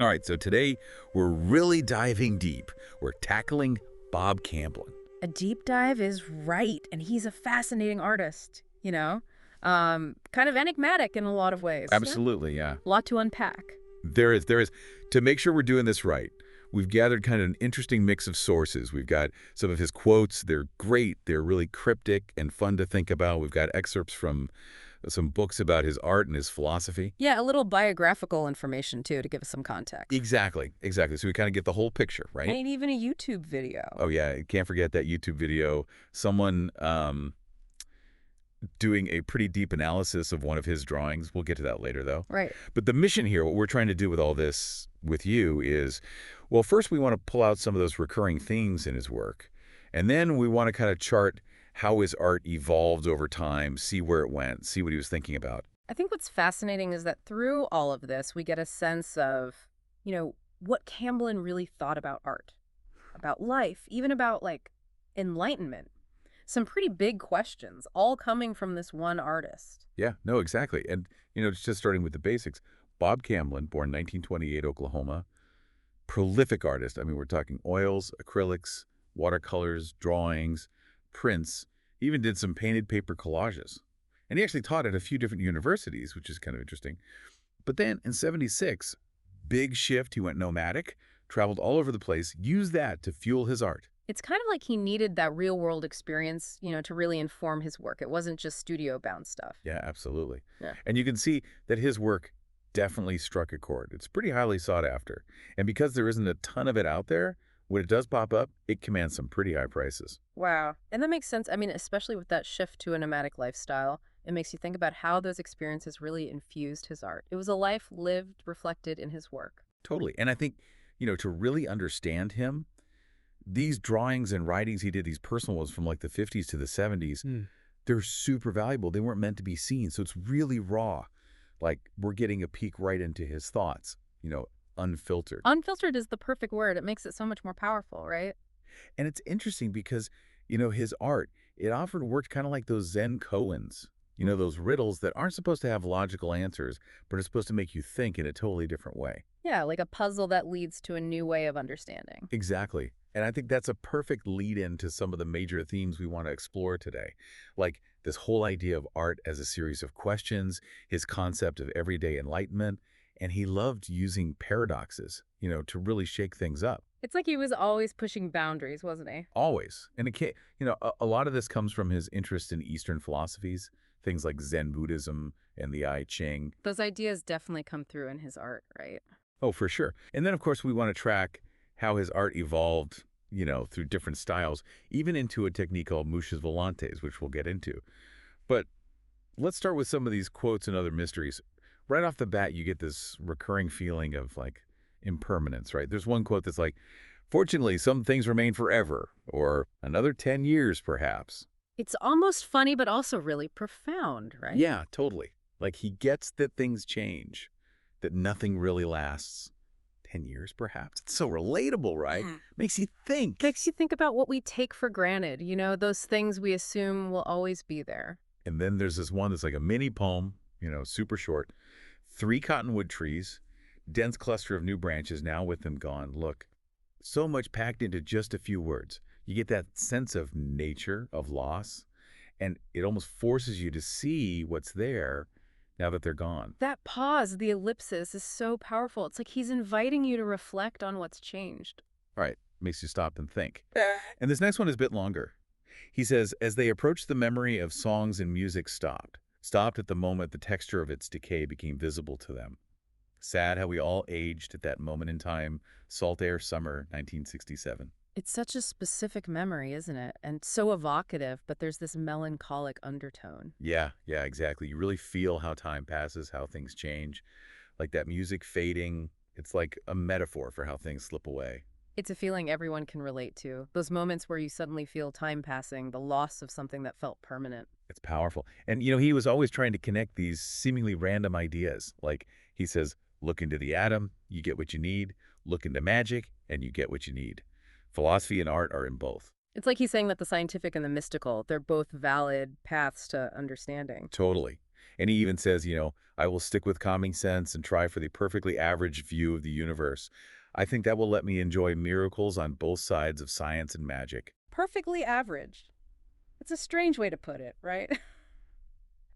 All right, so today we're really diving deep. We're tackling Bob Camblin. A deep dive is right, and he's a fascinating artist, kind of enigmatic in a lot of ways. Yeah. Absolutely, yeah. A lot to unpack. There is. To make sure we're doing this right, we've gathered kind of an interesting mix of sources. We've got some of his quotes. They're great. They're really cryptic and fun to think about. We've got excerpts from some books about his art and his philosophy. Yeah, a little biographical information, too, to give us some context. Exactly, exactly. So we kind of get the whole picture, right? And even a YouTube video. Oh, yeah, can't forget that YouTube video. Someone doing a pretty deep analysis of one of his drawings. We'll get to that later, though. Right. But the mission here, what we're trying to do with all this with you is, well, first we want to pull out some of those recurring themes in his work. And then we want to kind of chart how his art evolved over time, see where it went, see what he was thinking about. I think what's fascinating is that through all of this, we get a sense of, what Camblin really thought about art, about life, even about, enlightenment. Some pretty big questions, all coming from this one artist. Yeah, no, exactly. And, just starting with the basics, Bob Camblin, born 1928, Oklahoma, prolific artist. I mean, we're talking oils, acrylics, watercolors, drawings, prints, even did some painted paper collages. And he actually taught at a few different universities, which is kind of interesting. But then in 76, big shift, he went nomadic, traveled all over the place, used that to fuel his art. It's kind of like he needed that real world experience, to really inform his work. It wasn't just studio bound stuff. Yeah, absolutely. Yeah. And you can see that his work definitely struck a chord. It's pretty highly sought after. And because there isn't a ton of it out there, when it does pop up, it commands some pretty high prices. Wow. And that makes sense. I mean, especially with that shift to a nomadic lifestyle, it makes you think about how those experiences really infused his art. It was a life lived, reflected in his work. Totally. And I think, to really understand him, these drawings and writings he did, these personal ones from like the 50s to the 70s, they're super valuable. They weren't meant to be seen. So it's really raw. Like we're getting a peek right into his thoughts, unfiltered. Unfiltered is the perfect word. It makes it so much more powerful, right? And it's interesting because, his art, it often worked kind of like those Zen koans, those riddles that aren't supposed to have logical answers, but are supposed to make you think in a totally different way. Yeah, like a puzzle that leads to a new way of understanding. Exactly. And I think that's a perfect lead-in to some of the major themes we want to explore today. Like this whole idea of art as a series of questions, his concept of everyday enlightenment, and he loved using paradoxes, to really shake things up. It's like he was always pushing boundaries, wasn't he? Always. And it can't, a lot of this comes from his interest in Eastern philosophies, things like Zen Buddhism and the I Ching. Those ideas definitely come through in his art, right? Oh, for sure. And then, of course, we want to track how his art evolved, through different styles, even into a technique called mushas volantes, which we'll get into. But let's start with some of these quotes and other mysteries. Right off the bat, you get this recurring feeling of like impermanence, right? There's one quote that's like, fortunately, some things remain forever, or another 10 years, perhaps. It's almost funny, but also really profound, right? Yeah, totally. Like he gets that things change, that nothing really lasts. 10 years, perhaps. It's so relatable, right? Makes you think. Makes you think about what we take for granted, those things we assume will always be there. And then there's this one that's like a mini poem, super short. 3 cottonwood trees, dense cluster of new branches, now with them gone. Look, so much packed into just a few words. You get that sense of nature, of loss, and it almost forces you to see what's there now that they're gone. That pause, the ellipsis, is so powerful. It's like he's inviting you to reflect on what's changed. Right. Makes you stop and think. And this next one is a bit longer. He says, as they approached, the memory of songs and music stopped at the moment the texture of its decay became visible to them. Sad how we all aged at that moment in time, salt air summer, 1967. It's such a specific memory, isn't it? And so evocative, but there's this melancholic undertone. Yeah, exactly. You really feel how time passes, how things change. Like that music fading, it's like a metaphor for how things slip away. It's a feeling everyone can relate to. Those moments where you suddenly feel time passing, the loss of something that felt permanent. It's powerful. And, he was always trying to connect these seemingly random ideas. Like he says, look into the atom, you get what you need. Look into magic, and you get what you need. Philosophy and art are in both. It's like he's saying that the scientific and the mystical, they're both valid paths to understanding. Totally. And he even says, I will stick with common sense and try for the perfectly average view of the universe. I think that will let me enjoy miracles on both sides of science and magic. Perfectly average. It's a strange way to put it, right?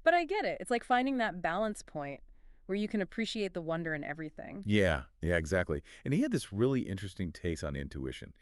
But I get it. It's like finding that balance point where you can appreciate the wonder in everything. Yeah, exactly. And he had this really interesting take on intuition.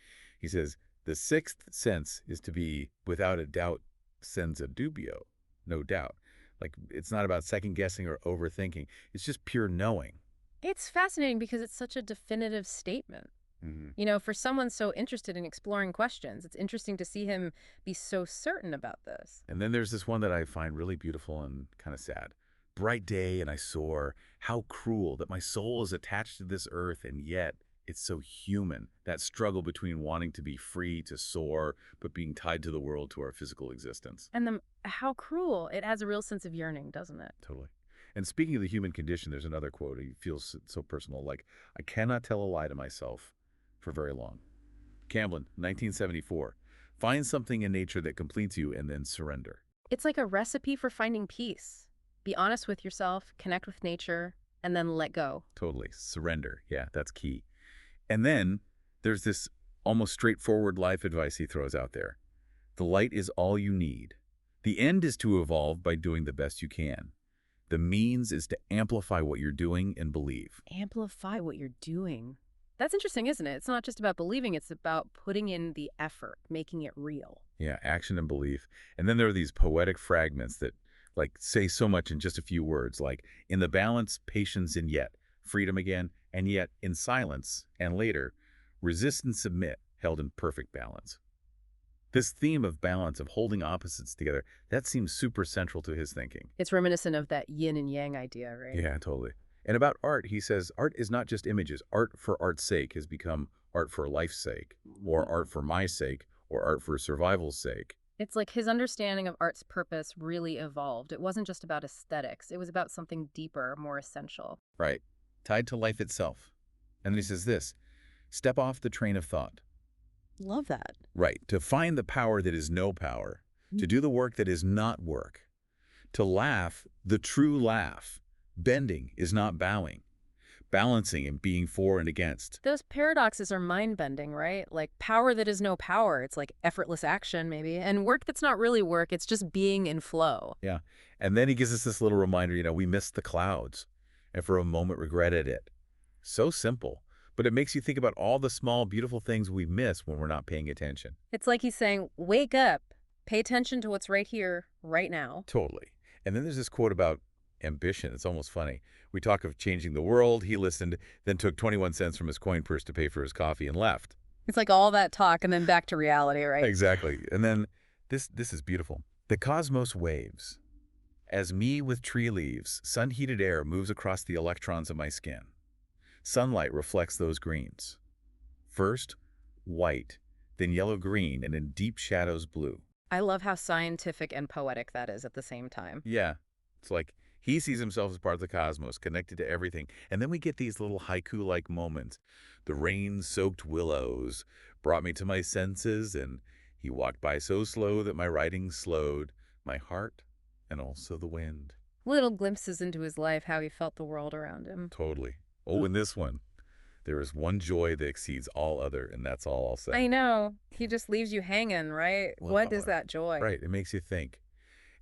He says, the sixth sense is to be, without a doubt, senza dubio, no doubt. Like, it's not about second guessing or overthinking. It's just pure knowing. It's fascinating because it's such a definitive statement. Hmm. For someone so interested in exploring questions, it's interesting to see him be so certain about this. And then there's this one that I find really beautiful and kind of sad. Bright day and I soar. How cruel that my soul is attached to this earth and yet it's so human. That struggle between wanting to be free to soar but being tied to the world, to our physical existence. And how cruel. It adds a real sense of yearning, doesn't it? Totally. And speaking of the human condition, there's another quote. He feels so personal. Like, I cannot tell a lie to myself for very long. Camblin, 1974. Find something in nature that completes you and then surrender. It's like a recipe for finding peace. Be honest with yourself, connect with nature, and then let go. Totally. Surrender. Yeah, that's key. And then there's this almost straightforward life advice he throws out there. The light is all you need. The end is to evolve by doing the best you can. The means is to amplify what you're doing and believe. Amplify what you're doing. That's interesting, isn't it? It's not just about believing, it's about putting in the effort, making it real. Yeah, action and belief. And then there are these poetic fragments that say so much in just a few words, like in the balance, patience, and yet, freedom again, and yet in silence, and later, resist and submit, held in perfect balance. This theme of balance, of holding opposites together, that seems super central to his thinking. It's reminiscent of that yin and yang idea, right? Yeah, totally. And about art, he says, art is not just images. Art for art's sake has become art for life's sake, or art for my sake, or art for survival's sake. It's like his understanding of art's purpose really evolved. It wasn't just about aesthetics. It was about something deeper, more essential. Right. Tied to life itself. And then he says this, step off the train of thought. Love that. Right. To find the power that is no power. To do the work that is not work. To laugh the true laugh. Bending is not bowing. Balancing and being for and against. Those paradoxes are mind-bending, right? Like power that is no power. It's like effortless action, maybe. And work that's not really work. It's just being in flow. Yeah. And then he gives us this little reminder, we missed the clouds and for a moment regretted it. So simple, but it makes you think about all the small, beautiful things we miss when we're not paying attention. It's like he's saying, wake up, pay attention to what's right here, right now. Totally. And then there's this quote about ambition. It's almost funny. We talk of changing the world. He listened, then took 21 cents from his coin purse to pay for his coffee and left. It's like all that talk and then back to reality, right? Exactly. And then this is beautiful. The cosmos waves. As me with tree leaves, sun-heated air moves across the electrons of my skin. Sunlight reflects those greens. First, white, then yellow-green, and in deep shadows, blue. I love how scientific and poetic that is at the same time. Yeah. It's like he sees himself as part of the cosmos, connected to everything. And then we get these little haiku-like moments. The rain-soaked willows brought me to my senses, and he walked by so slow that my writing slowed, my heart, and also the wind. Little glimpses into his life, how he felt the world around him. Totally. Oh, in this one, there is one joy that exceeds all other, and that's all I'll say. I know. He just leaves you hanging, right? Well, What is that joy? Right. It makes you think.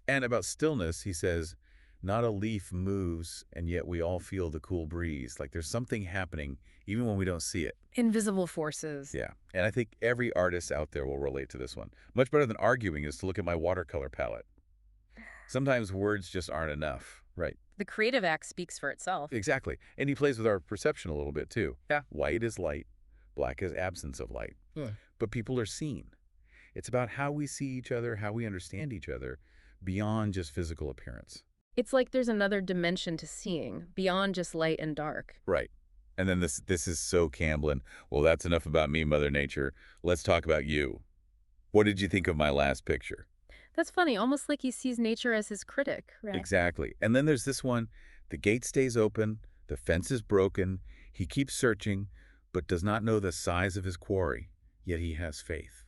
And about stillness, he says, not a leaf moves, and yet we all feel the cool breeze. Like there's something happening, even when we don't see it. Invisible forces. Yeah. And I think every artist out there will relate to this one. Much better than arguing is to look at my watercolor palette. Sometimes words just aren't enough. Right. The creative act speaks for itself. Exactly. And he plays with our perception a little bit, too. Yeah. White is light. Black is absence of light. Yeah. But people are seen. It's about how we see each other, how we understand each other, beyond just physical appearance. It's like there's another dimension to seeing, beyond just light and dark. Right. And then this is so Camblin. Well, that's enough about me, Mother Nature. Let's talk about you. What did you think of my last picture? That's funny, almost like he sees nature as his critic, right? Exactly. And then there's this one. The gate stays open. The fence is broken. He keeps searching, but does not know the size of his quarry. Yet he has faith.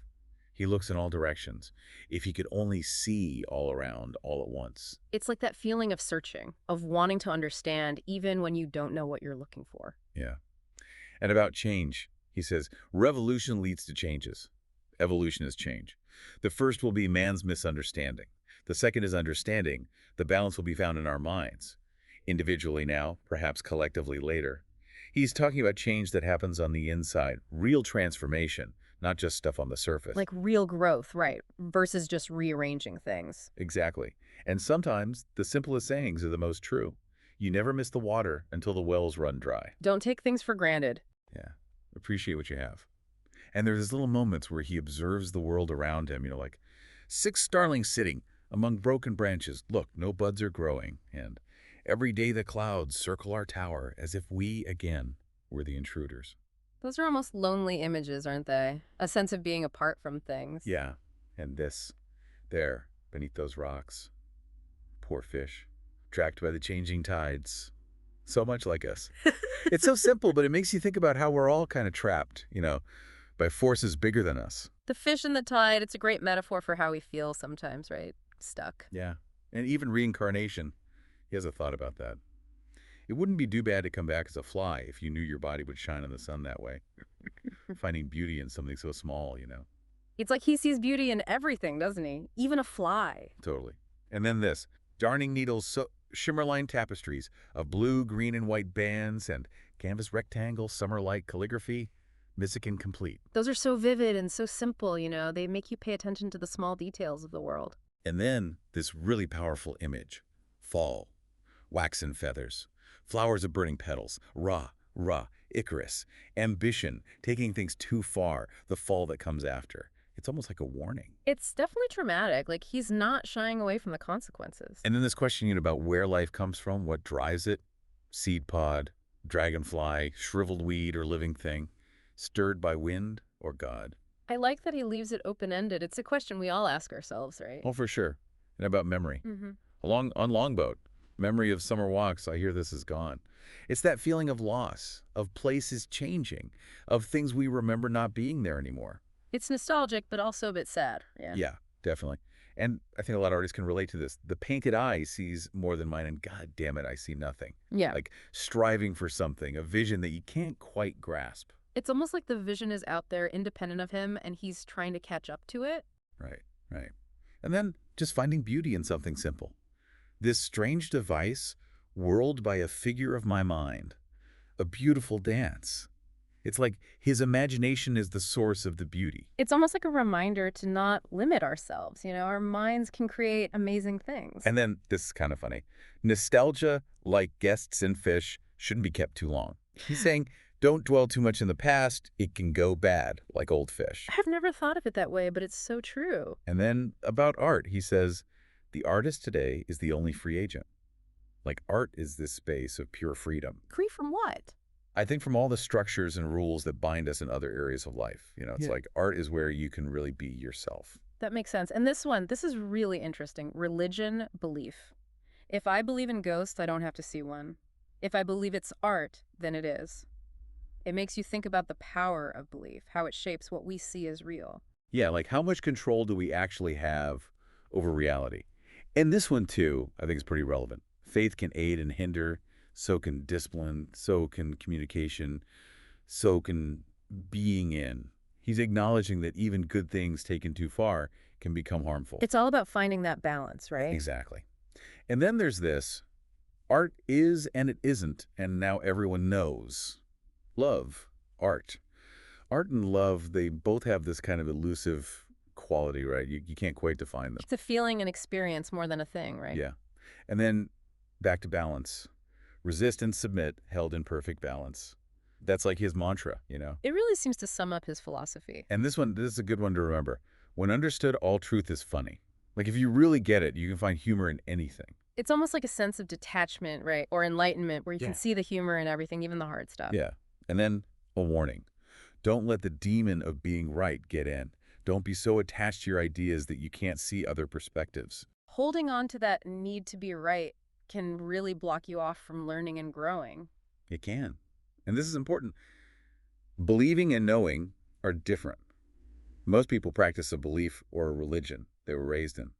He looks in all directions. If he could only see all around all at once. It's like that feeling of searching, of wanting to understand even when you don't know what you're looking for. Yeah. And about change, he says, revolution leads to changes. Evolution is change. The first will be man's misunderstanding. The second is understanding. The balance will be found in our minds. Individually now, perhaps collectively later. He's talking about change that happens on the inside, real transformation, not just stuff on the surface. Like real growth, right, versus just rearranging things. Exactly. And sometimes the simplest sayings are the most true. You never miss the water until the wells run dry. Don't take things for granted. Yeah. Appreciate what you have. And there's little moments where he observes the world around him, like 6 starlings sitting among broken branches. Look, no buds are growing. And every day the clouds circle our tower as if we, again, were the intruders. Those are almost lonely images, aren't they? A sense of being apart from things. Yeah. And this, there, beneath those rocks. Poor fish, tracked by the changing tides. So much like us. It's so simple, but it makes you think about how we're all kind of trapped, by forces bigger than us. The fish in the tide, it's a great metaphor for how we feel sometimes, right? Stuck. Yeah. And even reincarnation. He has a thought about that. It wouldn't be too bad to come back as a fly if you knew your body would shine in the sun that way. Finding beauty in something so small. It's like he sees beauty in everything, doesn't he? Even a fly. Totally. And then this. Darning needles, shimmer-lined tapestries of blue, green, and white bands and canvas rectangle, summer-like calligraphy. Mysican complete. Those are so vivid and so simple, They make you pay attention to the small details of the world. And then this really powerful image. Fall. Waxen feathers. Flowers of burning petals. Ra, Icarus. Ambition. Taking things too far. The fall that comes after. It's almost like a warning. It's definitely traumatic. Like, he's not shying away from the consequences. And then this question about where life comes from, what drives it. Seed pod, dragonfly, shriveled weed or living thing. Stirred by wind or God? I like that he leaves it open-ended. It's a question we all ask ourselves, right? Oh, for sure. And about memory. Mm-hmm. On Longboat, memory of summer walks, I hear this is gone. It's that feeling of loss, of places changing, of things we remember not being there anymore. It's nostalgic, but also a bit sad. Yeah, definitely. And I think a lot of artists can relate to this. The painted eye sees more than mine, and God damn it, I see nothing. Yeah. Like striving for something, a vision that you can't quite grasp. It's almost like the vision is out there independent of him, and he's trying to catch up to it. Right. And then just finding beauty in something simple. This strange device, whirled by a figure of my mind. A beautiful dance. It's like his imagination is the source of the beauty. It's almost like a reminder to not limit ourselves. Our minds can create amazing things. And then, this is kind of funny, nostalgia, like guests and fish, shouldn't be kept too long. He's saying, don't dwell too much in the past. It can go bad, like old fish. I've never thought of it that way, but it's so true. And then about art, he says, the artist today is the only free agent. Like art is this space of pure freedom. Free from what? I think from all the structures and rules that bind us in other areas of life. It's like art is where you can really be yourself. That makes sense. And this is really interesting. Religion, belief. If I believe in ghosts, I don't have to see one. If I believe it's art, then it is. It makes you think about the power of belief, how it shapes what we see as real. Yeah, like how much control do we actually have over reality? And this one, too, I think is pretty relevant. Faith can aid and hinder, so can discipline, so can communication, so can being in. He's acknowledging that even good things taken too far can become harmful. It's all about finding that balance, right? Exactly. And then there's this. Art is and it isn't, and now everyone knows. Love, art. Art and love, they both have this kind of elusive quality, right? You can't quite define them. It's a feeling and experience more than a thing, right? Yeah. And then back to balance. Resist and submit, held in perfect balance. That's like his mantra. It really seems to sum up his philosophy. And this is a good one to remember. When understood, all truth is funny. Like if you really get it, you can find humor in anything. It's almost like a sense of detachment, right? Or enlightenment, where you can see the humor in everything, even the hard stuff. Yeah. And then a warning. Don't let the demon of being right get in. Don't be so attached to your ideas that you can't see other perspectives. Holding on to that need to be right can really block you off from learning and growing. It can. And this is important. Believing and knowing are different. Most people practice a belief or a religion they were raised in.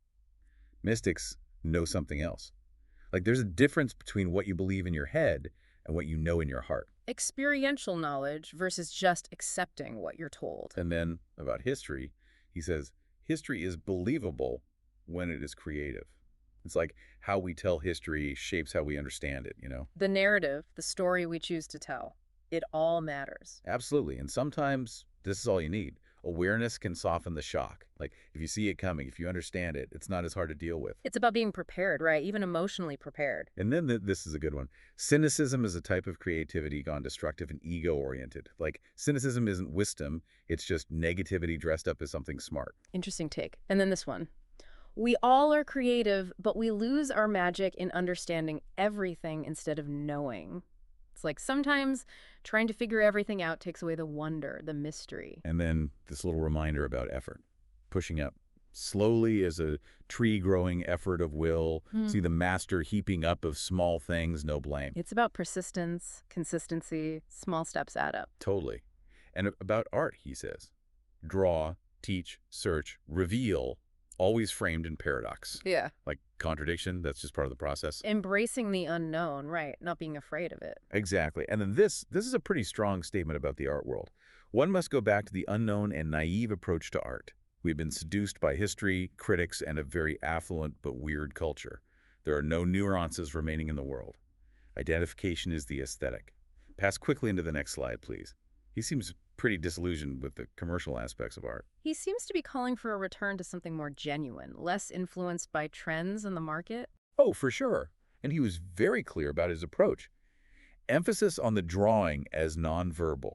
Mystics know something else. Like there's a difference between what you believe in your head and what you know in your heart. Experiential knowledge versus just accepting what you're told. And then about history, he says, history is believable when it is creative. It's like how we tell history shapes how we understand it. The narrative, the story we choose to tell, it all matters. Absolutely. And sometimes this is all you need. Awareness can soften the shock. Like if you see it coming, if you understand it, it's not as hard to deal with. It's about being prepared, right? Even emotionally prepared. And then this is a good one. Cynicism is a type of creativity gone destructive and ego-oriented. Like cynicism isn't wisdom, it's just negativity dressed up as something smart. Interesting take. And then this one. We all are creative, but we lose our magic in understanding everything instead of knowing. It's like sometimes trying to figure everything out takes away the wonder, the mystery. And then this little reminder about effort, pushing up slowly as a tree growing effort of will. See the master heaping up of small things, no blame. It's about persistence, consistency, small steps add up. Totally. And about art, he says, draw, teach, search, reveal, always framed in paradox. Yeah. Like contradiction, that's just part of the process. Embracing the unknown, right? Not being afraid of it. Exactly. And then this is a pretty strong statement about the art world. One must go back to the unknown and naive approach to art. We've been seduced by history, critics, and a very affluent but weird culture. There are no nuances remaining in the world. Identification is the aesthetic. Pass quickly into the next slide, please. He seems pretty disillusioned with the commercial aspects of art. He seems to be calling for a return to something more genuine, less influenced by trends in the market. Oh, for sure. And he was very clear about his approach. Emphasis on the drawing as nonverbal.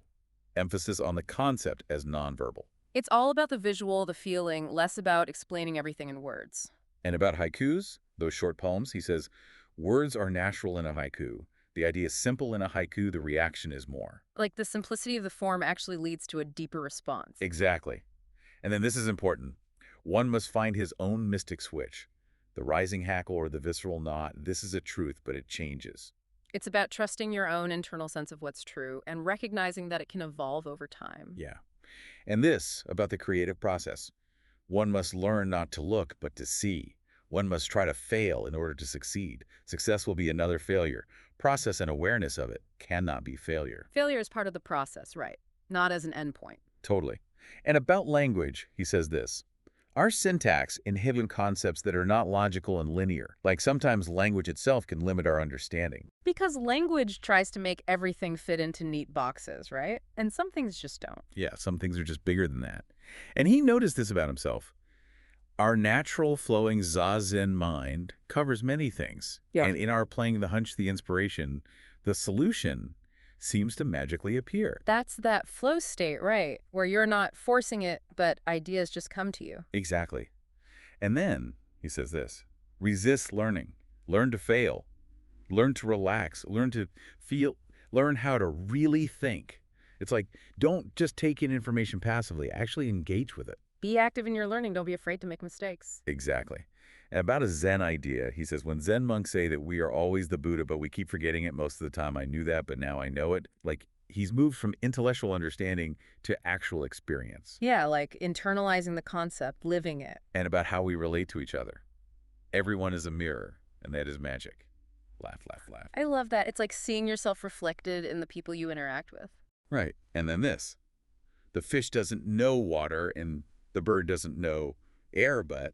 Emphasis on the concept as nonverbal. It's all about the visual, the feeling, less about explaining everything in words. And about haikus, those short poems, he says, words are natural in a haiku. The idea is simple in a haiku, the reaction is more. Like the simplicity of the form actually leads to a deeper response. Exactly. And then this is important. One must find his own mystic switch. The rising hackle or the visceral knot, this is a truth, but it changes. It's about trusting your own internal sense of what's true and recognizing that it can evolve over time. Yeah. And this, about the creative process. One must learn not to look, but to see. One must try to fail in order to succeed. Success will be another failure. Process and awareness of it cannot be failure. Failure is part of the process, right? Not as an endpoint. Totally. And about language, he says this. Our syntax inhibits concepts that are not logical and linear. Like sometimes language itself can limit our understanding. Because language tries to make everything fit into neat boxes, right? And some things just don't. Yeah, some things are just bigger than that. And he noticed this about himself. Our natural flowing zazen mind covers many things. Yeah. And in our playing the hunch, the inspiration, the solution seems to magically appear. That's that flow state, right? Where you're not forcing it, but ideas just come to you. Exactly. And then, he says this, resist learning, learn to fail, learn to relax, learn to feel, learn how to really think. It's like, don't just take in information passively, actually engage with it. Be active in your learning. Don't be afraid to make mistakes. Exactly. And about a Zen idea, he says, when Zen monks say that we are always the Buddha, but we keep forgetting it most of the time, I knew that, but now I know it. Like, he's moved from intellectual understanding to actual experience. Yeah, like internalizing the concept, living it. And about how we relate to each other. Everyone is a mirror, and that is magic. Laugh, laugh, laugh. I love that. It's like seeing yourself reflected in the people you interact with. Right. And then this. The fish doesn't know water, and the bird doesn't know air, but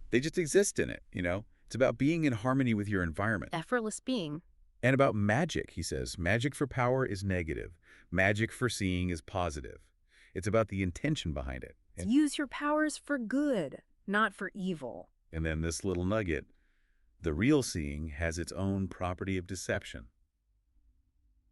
they just exist in it, It's about being in harmony with your environment. Effortless being. And about magic, he says. Magic for power is negative. Magic for seeing is positive. It's about the intention behind it. Use your powers for good, not for evil. And then this little nugget. The real seeing has its own property of deception.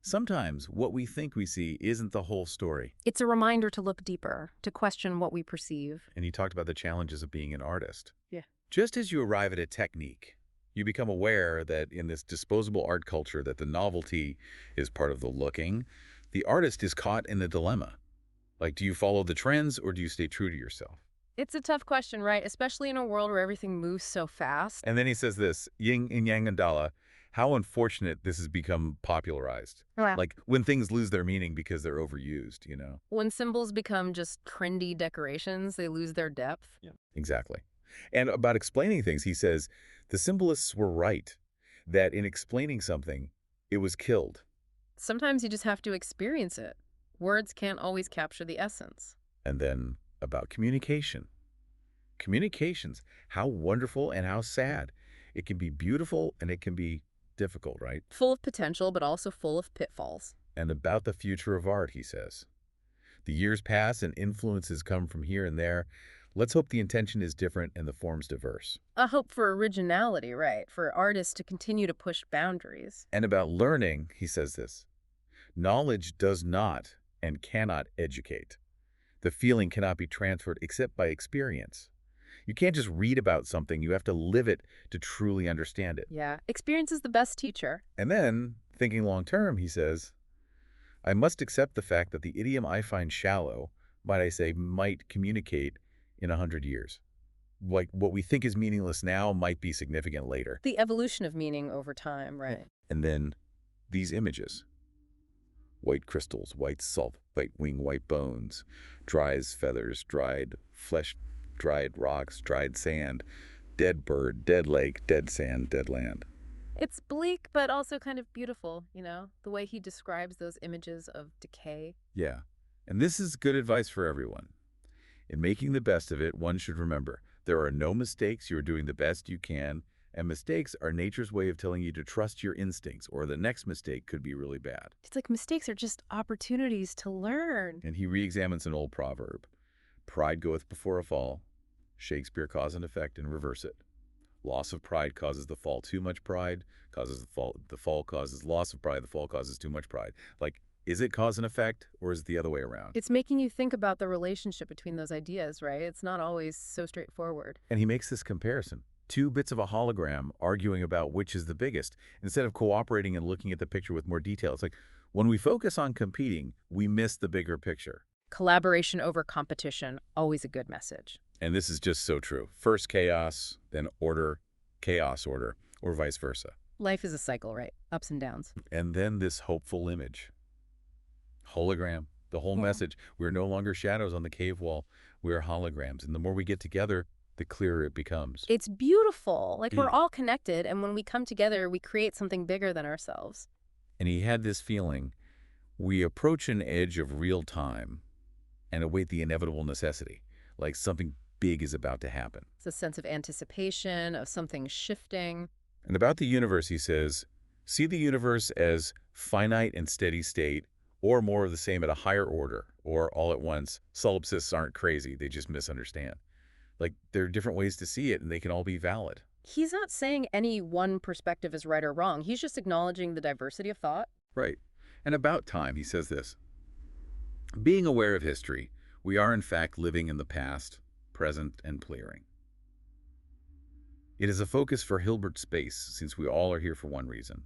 Sometimes what we think we see isn't the whole story. It's a reminder to look deeper, to question what we perceive. And he talked about the challenges of being an artist. Yeah. Just as you arrive at a technique, you become aware that in this disposable art culture that the novelty is part of the looking, the artist is caught in a dilemma. Like, do you follow the trends or do you stay true to yourself? It's a tough question, right? Especially in a world where everything moves so fast. And then he says this, yin and yang and dala, how unfortunate this has become popularized. Yeah. Like when things lose their meaning because they're overused, you know? When symbols become just trendy decorations, they lose their depth. Yeah. Exactly. And about explaining things, he says, the symbolists were right, that in explaining something, it was killed. Sometimes you just have to experience it. Words can't always capture the essence. And then about communication. Communications, how wonderful and how sad. It can be beautiful and it can be difficult, right? Full of potential, but also full of pitfalls. And about the future of art, he says. The years pass and influences come from here and there. Let's hope the intention is different and the form's diverse. A hope for originality, right? For artists to continue to push boundaries. And about learning, he says this. Knowledge does not and cannot educate. The feeling cannot be transferred except by experience. You can't just read about something, you have to live it to truly understand it. Yeah, experience is the best teacher. And then, thinking long term, he says, I must accept the fact that the idiom I find shallow, might I say, might communicate in 100 years. Like what we think is meaningless now might be significant later. The evolution of meaning over time, right? And then these images. White crystals, white salt, white wing, white bones, dry as feathers, dried flesh, dried rocks, dried sand, dead bird, dead lake, dead sand, dead land. It's bleak, but also kind of beautiful, the way he describes those images of decay. Yeah, and this is good advice for everyone. In making the best of it, one should remember, there are no mistakes, you are doing the best you can, and mistakes are nature's way of telling you to trust your instincts, or the next mistake could be really bad. It's like mistakes are just opportunities to learn. And he re-examines an old proverb. Pride goeth before a fall. Shakespeare cause and effect and reverse it. Loss of pride causes the fall. Too much pride causes the fall. The fall causes loss of pride. The fall causes too much pride. Like, is it cause and effect, or is it the other way around? It's making you think about the relationship between those ideas, right? It's not always so straightforward. And he makes this comparison. Two bits of a hologram arguing about which is the biggest, instead of cooperating and looking at the picture with more detail. It's like, when we focus on competing, we miss the bigger picture. Collaboration over competition, always a good message. And this is just so true. First chaos, then order, chaos, order, or vice versa. Life is a cycle, right? Ups and downs. And then this hopeful image. Hologram. The whole message. We're no longer shadows on the cave wall. We're holograms. And the more we get together, the clearer it becomes. It's beautiful. Like, we're all connected, and when we come together, we create something bigger than ourselves. And he had this feeling. We approach an edge of real time and await the inevitable necessity, like something big is about to happen. It's a sense of anticipation, of something shifting. And about the universe, he says, see the universe as finite and steady state, or more of the same at a higher order, or all at once. Solipsists aren't crazy, they just misunderstand. Like, there are different ways to see it, and they can all be valid. He's not saying any one perspective is right or wrong. He's just acknowledging the diversity of thought. Right. And about time, he says this. Being aware of history, we are in fact living in the past, present, and clearing. It is a focus for Hilbert space, since we all are here for one reason.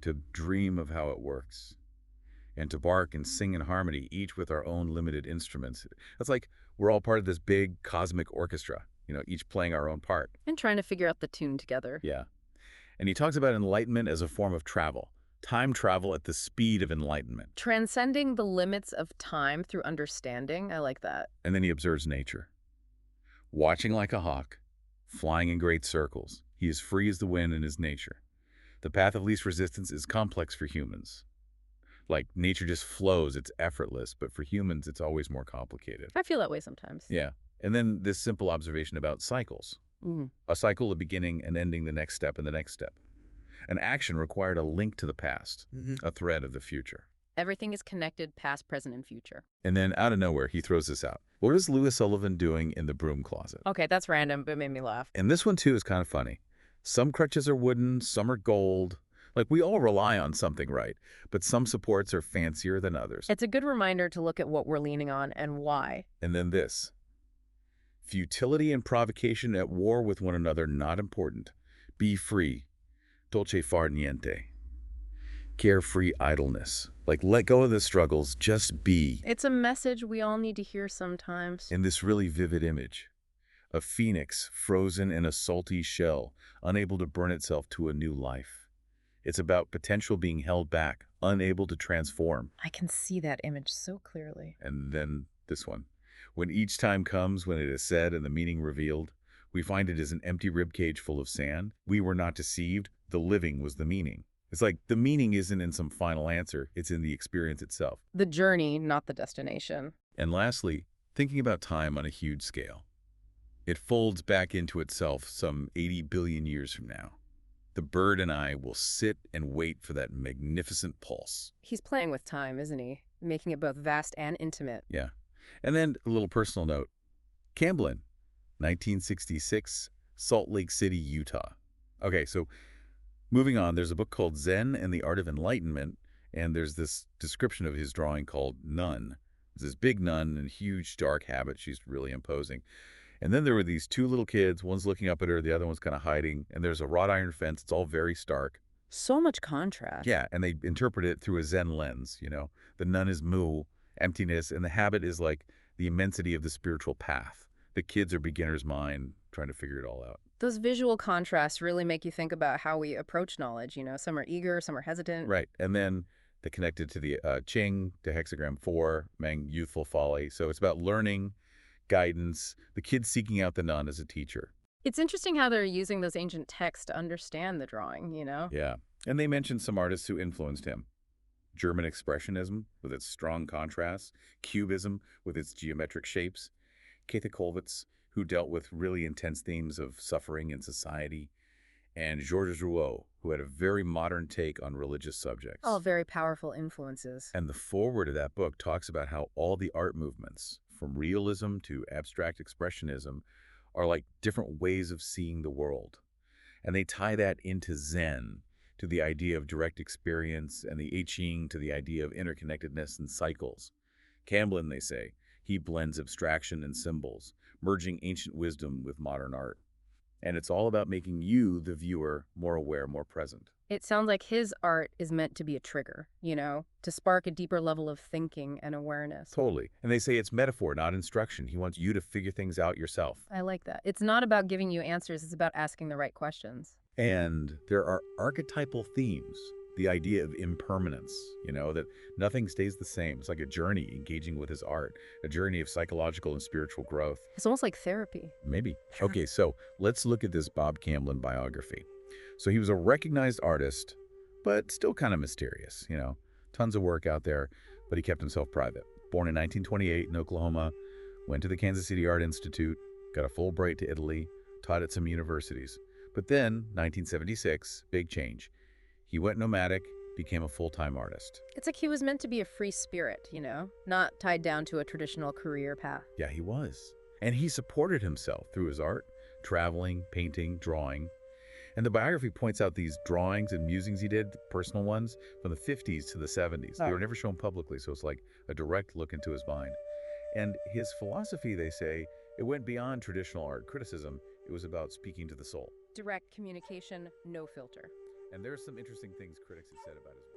To dream of how it works. And to bark and sing in harmony, each with our own limited instruments. It's like we're all part of this big cosmic orchestra, each playing our own part. And trying to figure out the tune together. Yeah. And he talks about enlightenment as a form of travel. Time travel at the speed of enlightenment. Transcending the limits of time through understanding. I like that. And then he observes nature. Watching like a hawk, flying in great circles. He is free as the wind in his nature. The path of least resistance is complex for humans. Like, nature just flows, it's effortless, but for humans, it's always more complicated. I feel that way sometimes. Yeah. And then this simple observation about cycles. A cycle of beginning and ending the next step and the next step. An action required a link to the past, a thread of the future. Everything is connected, past, present, and future. And then, out of nowhere, he throws this out. What is Louis Sullivan doing in the broom closet? Okay, that's random, but it made me laugh. And this one, too, is kind of funny. Some crutches are wooden, some are gold. Like, we all rely on something, right? But some supports are fancier than others. It's a good reminder to look at what we're leaning on and why. And then this. Futility and provocation at war with one another not important. Be free. Dolce far niente. Carefree idleness. Like, let go of the struggles, just be. It's a message we all need to hear sometimes. In this really vivid image. A phoenix frozen in a salty shell, unable to burn itself to a new life. It's about potential being held back, unable to transform. I can see that image so clearly. And then this one. When each time comes when it is said and the meaning revealed, we find it is an empty ribcage full of sand. We were not deceived. The living was the meaning. It's like the meaning isn't in some final answer. It's in the experience itself. The journey, not the destination. And lastly, thinking about time on a huge scale. It folds back into itself some 80 billion years from now. The bird and I will sit and wait for that magnificent pulse. He's playing with time, isn't he? Making it both vast and intimate. Yeah. And then a little personal note. Camblin, 1966, Salt Lake City, Utah. Okay, so moving on, there's a book called Zen and the Art of Enlightenment, and there's this description of his drawing called Nun. It's this big nun and huge dark habit. She's really imposing. And then there were these two little kids. One's looking up at her, the other one's kind of hiding, and there's a wrought iron fence. It's all very stark. So much contrast. Yeah, and they interpret it through a Zen lens, you know. The nun is mu, emptiness, and the habit is like the immensity of the spiritual path. The kids are beginner's mind, trying to figure it all out. Those visual contrasts really make you think about how we approach knowledge, you know? Some are eager, some are hesitant. Right, and then they connected to the Ching, to hexagram 4, Meng, youthful folly. So it's about learning, guidance, the kids seeking out the nun as a teacher. It's interesting how they're using those ancient texts to understand the drawing, you know? Yeah, and they mentioned some artists who influenced him. German Expressionism, with its strong contrasts, Cubism, with its geometric shapes, Käthe Kollwitz, who dealt with really intense themes of suffering in society, and Georges Rouault, who had a very modern take on religious subjects. All very powerful influences. And the foreword of that book talks about how all the art movements, from realism to abstract expressionism, are like different ways of seeing the world. And they tie that into Zen, to the idea of direct experience, and the I Ching to the idea of interconnectedness and cycles. Camblin, they say, he blends abstraction and symbols, merging ancient wisdom with modern art. And it's all about making you, the viewer, more aware, more present. It sounds like his art is meant to be a trigger, you know, to spark a deeper level of thinking and awareness. Totally. And they say it's metaphor, not instruction. He wants you to figure things out yourself. I like that. It's not about giving you answers, it's about asking the right questions. And there are archetypal themes. The idea of impermanence, you know, that nothing stays the same. It's like a journey engaging with his art, a journey of psychological and spiritual growth. It's almost like therapy. Maybe. Sure. Okay, so let's look at this Bob Camblin biography. So he was a recognized artist, but still kind of mysterious, you know. Tons of work out there, but he kept himself private. Born in 1928 in Oklahoma, went to the Kansas City Art Institute, got a Fulbright to Italy, taught at some universities. But then, 1976, big change. He went nomadic, became a full-time artist. It's like he was meant to be a free spirit, you know, not tied down to a traditional career path. Yeah, he was. And he supported himself through his art, traveling, painting, drawing. And the biography points out these drawings and musings he did, personal ones, from the 50s to the 70s. They were never shown publicly, so it's like a direct look into his mind. And his philosophy, they say, it went beyond traditional art criticism. It was about speaking to the soul. Direct communication, no filter. And there's some interesting things critics have said about his